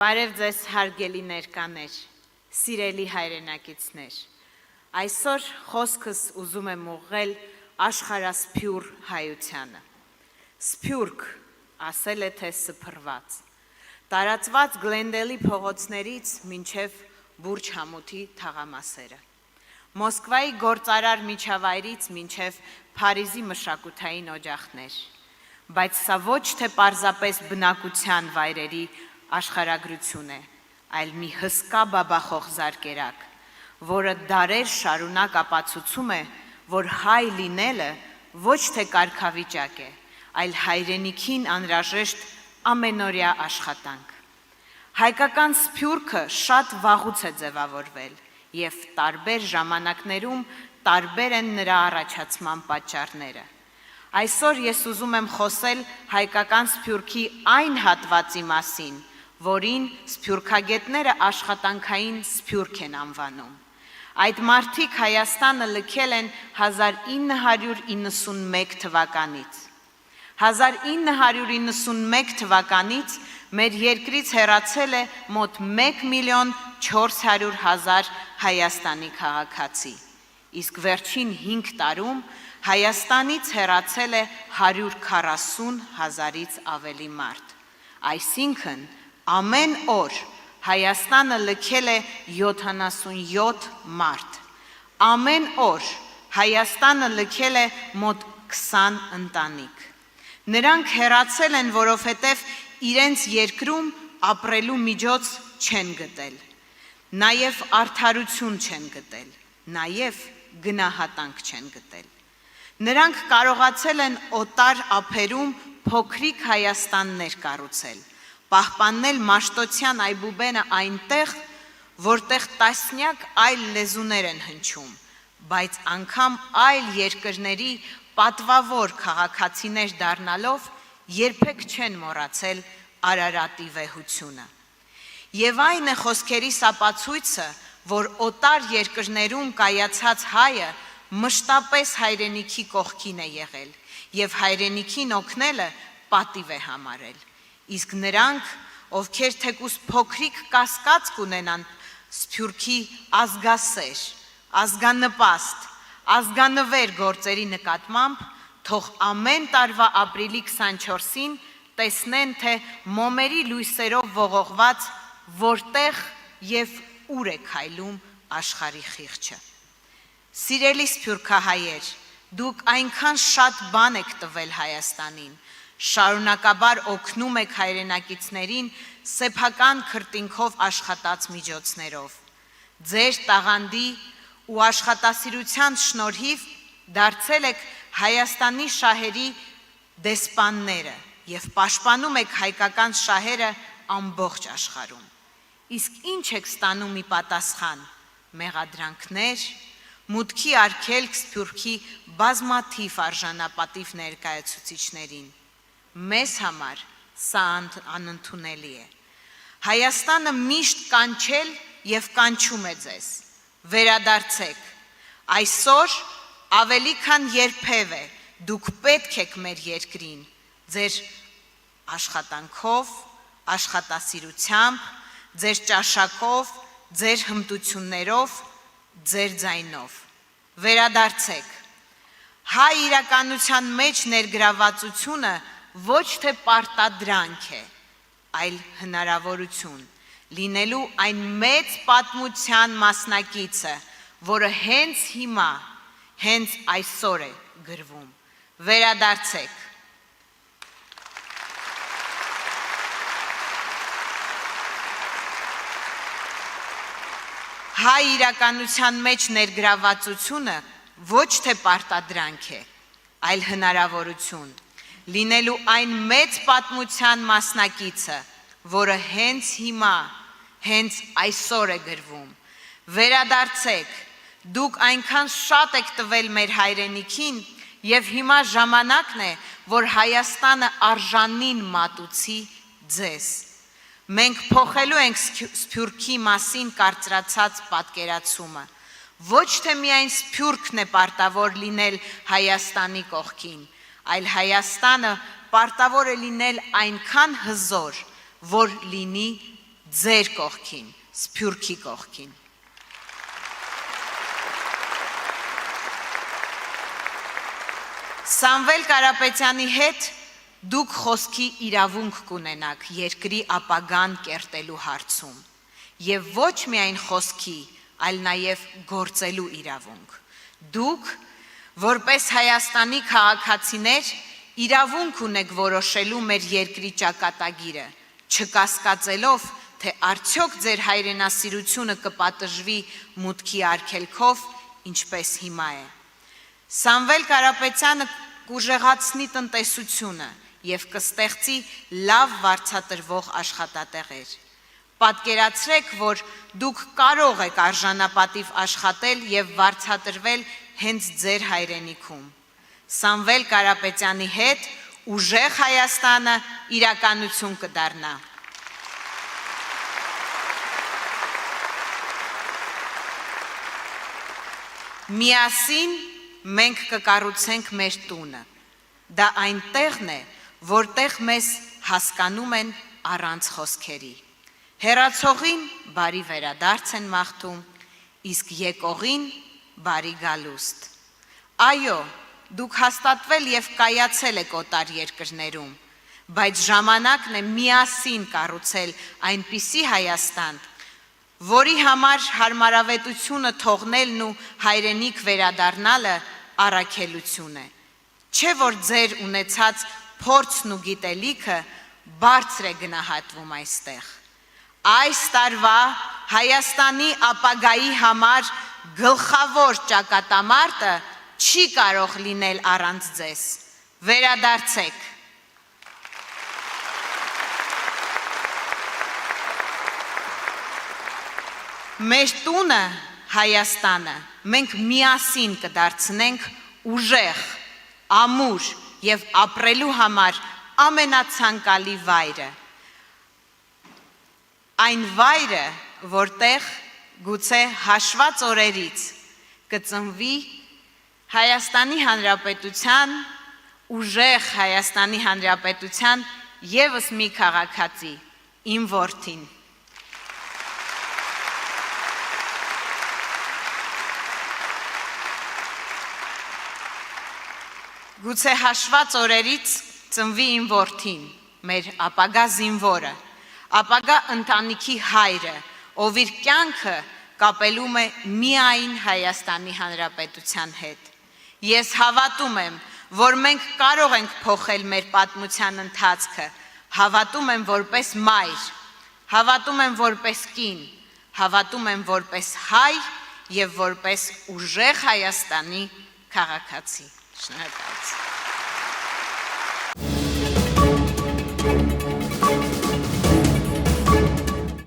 Բարև ձեզ հարգելի ներկաներ, սիրելի հայրենակիցներ, այսօր խոսքս ուզում եմ ուղղել աշխարհասփյուռ հայությանը, սփյուռք, ասել է թե սփռված, տարածված Գլենդելի փողոցներից մինչև Բուրջ Համութի թաղամասերը, Մոսկվայի գործարար միջավայրից մինչև Փարիզի մշակութային օջախներ, բայց սա ոչ թե պարզապես բնակության վայրերի աշխարհագրություն է, այլ մի հսկա բաբախող զարկերակ, որը դարեր շարունակ ապացուցում է, որ հայ լինելը ոչ թե կարգավիճակ է, այլ հայրենիքին անհրաժեշտ ամենօրյա աշխատանք։ Հայկական սփյուռքը շատ վաղուց է ձևավորվել և տարբեր ժամանակներում տարբեր են նրա առաջացման պատճառները։ Այսօր ես ուզում եմ խոսել հայկական սփյուռքի այն հատվածի մասին, որին սփյուռքագետները աշխատանքային սփյուռք են անվանում։ Այդ մարդիկ Հայաստանը լքել են 1991 թվականից։ 1991 թվականից մեր երկրից հեռացել է մոտ 1.400.000 Հայաստանի քաղաքացի, իսկ վերջին 5 տարում Հայաստանից հեռացել է 140.000-ից ավելի մարդ, այսինքն ամեն օր Հայաստանը լքել է 77 մարդ, ամեն օր Հայաստանը լքել է մոտ 20 ընտանիք։ Նրանք հեռացել են, որովհետև իրենց երկրում ապրելու միջոց չեն գտել, նաև արդարություն չեն գտել, նաև գնահատանք չեն գտել։ Նրանք կարողացել են օտար ափերում փոքրիկ Հայաստաններ կառուցել, պահպանել Մաշտոցյան այբուբենը այնտեղ, որտեղ տասնյակ այլ լեզուներ են հնչում, բայց անգամ այլ երկրների պատվավոր քաղաքացիներ դառնալով երբեք չեն մոռացել Արարատի վեհությունը։ Եվ այն է խոսքերիս ապացույցը, որ օտար երկրներում կայացած հայը մշտապես հայրենիքի կողքին է եղել և հայրենիքին օգնելը պատիվ է համարել, իսկ նրանք, ովքեր թեկուզ փոքրիկ կասկած կունենան սփյուռքի ազգասեր, ազգանպաստ, ազգանվեր գործերի նկատմամբ, թող ամեն տարվա ապրիլի 24-ին տեսնեն, թե մոմերի լույսերով ողողված որտեղ և ուր է քայլում աշխարհի խիղճը։ Սիրելի սփյուռքահայեր, դուք այնքան շատ բան եք տվել Հայաստանին, շարունակաբար օգնում եք հայրենակիցներին սեփական քրտինքով աշխատած միջոցներով։ Ձեր տաղանդի ու աշխատասիրության շնորհիվ դարձել եք Հայաստանի շահերի դեսպանները և պաշտպանում եք հայկական շահերը ամբողջ աշխարհում։ Իսկ ինչ եք ստանում ի պատասխան՝ մեղադրանքներ, մուտքի արգելք սփյուռքի բազմաթիվ արժանապատիվ ներկայացուցիչներին։ Մեզ համար սա անընդունելի է։ Հայաստանը միշտ կանչել և կանչում է ձեզ, վերադարձեք, այսօր ավելի քան երբևէ դուք պետք եք մեր երկրին, ձեր աշխատանքով, աշխատասիրությամբ, ձեր ճաշակով, ձեր հմտություններով, ձեր ձայնով, վերադարձեք։ Հայ իրականության մեջ ներգրավվածությունը ոչ թե պարտադրանք է, այլ հնարավորություն, լինելու այն մեծ պատմության մասնակիցը, որը հենց հիմա, հենց այսօր է գրվում, վերադարձեք։ Հայ իրականության մեջ ներգրավվածությունը ոչ թե պարտադրանք է, այլ հնարավորություն, լինելու այն մեծ պատմության մասնակիցը, որը հենց հիմա, հենց այսօր է գրվում, վերադարձեք, դուք այնքան շատ եք տվել մեր հայրենիքին և հիմա ժամանակն է, որ Հայաստանը արժանին մատուցի ձեզ։ Մենք փոխելու ենք սփյուռքի մասին կարծրացած պատկերացումը, ոչ թե միայն սփյուռքն է պարտավոր լինել Հայաստանի կողքին, այլ Հայաստանը պարտավոր է լինել այնքան հզոր, որ լինի ձեր կողքին, Սփյուռքի կողքին։ Սամվել Կարապետյանի հետ դուք խոսքի իրավունք կունենաք երկրի ապագան կերտելու հարցում եւ ոչ միայն խոսքի, այլ նաեւ գործելու իրավունք։ Դուք, որպես Հայաստանի քաղաքացիներ, իրավունք ունեք որոշելու մեր երկրի ճակատագիրը, չկասկածելով, թե արդյոք ձեր հայրենասիրությունը կպատժվի մուտքի արգելքով, ինչպես հիմա է։ Սամվել Կարապետյանը կուժեղացնի տնտեսությունը եւ կստեղծի լավ վարձատրվող աշխատատեղեր։ Պատկերացրեք, որ դուք կարող եք արժանապատիվ աշխատել եւ վարձատրվել հենց ձեր հայրենիքում։ Սամվել Կարապետյանի հետ ուժեղ Հայաստանը իրականություն կդառնա։ Միասին մենք կկառուցենք մեր տունը։ Դա այն տեղն է, որտեղ մեզ հասկանում են առանց խոսքերի։ Հեռացողին բարի վերադարձ են մաղթում, իսկ եկողին բարի գալուստ։ Այո, դուք հաստատվել եւ կայացել եք օտար երկրներում, բայց ժամանակն է միասին կառուցել այնպիսի Հայաստան, որի համար հարմարավետությունը թողնելն ու հայրենիք վերադառնալը առաքելություն է։ Չէ որ ձեր ունեցած փորձն ու գիտելիքը բարձր է գնահատվում այստեղ։ Այս տարվա Հայաստանի ապագայի համար գլխավոր ճակատամարտը չի կարող լինել առանց ձեզ։ Վերադարձեք։ Մեր տունը Հայաստանը մենք միասին կդարձնենք ուժեղ, ամուր եւ ապրելու համար ամենացանկալի վայրը։ Այն վայրը, որտեղ գուցե հաշված օրերից կծնվի Հայաստանի Հանրապետության, ուժեղ Հայաստանի Հանրապետության եւս մի քաղաքացի, իմ որդին։ Գուցե հաշված օրերից ծնվի իմ որդին, մեր ապագա զինվորը, ապագա ընտանիքի հայրը, ով իր կյանքը կապելում է միայն Հայաստանի Հանրապետության հետ։ Ես հավատում եմ, որ մենք կարող ենք փոխել մեր պատմության ընթացքը, հավատում եմ որպես մայր, հավատում եմ որպես կին, հավատում եմ որպես հայ եւ որպես ուժեղ Հայաստանի քաղաքացի։ Շնորհակալություն։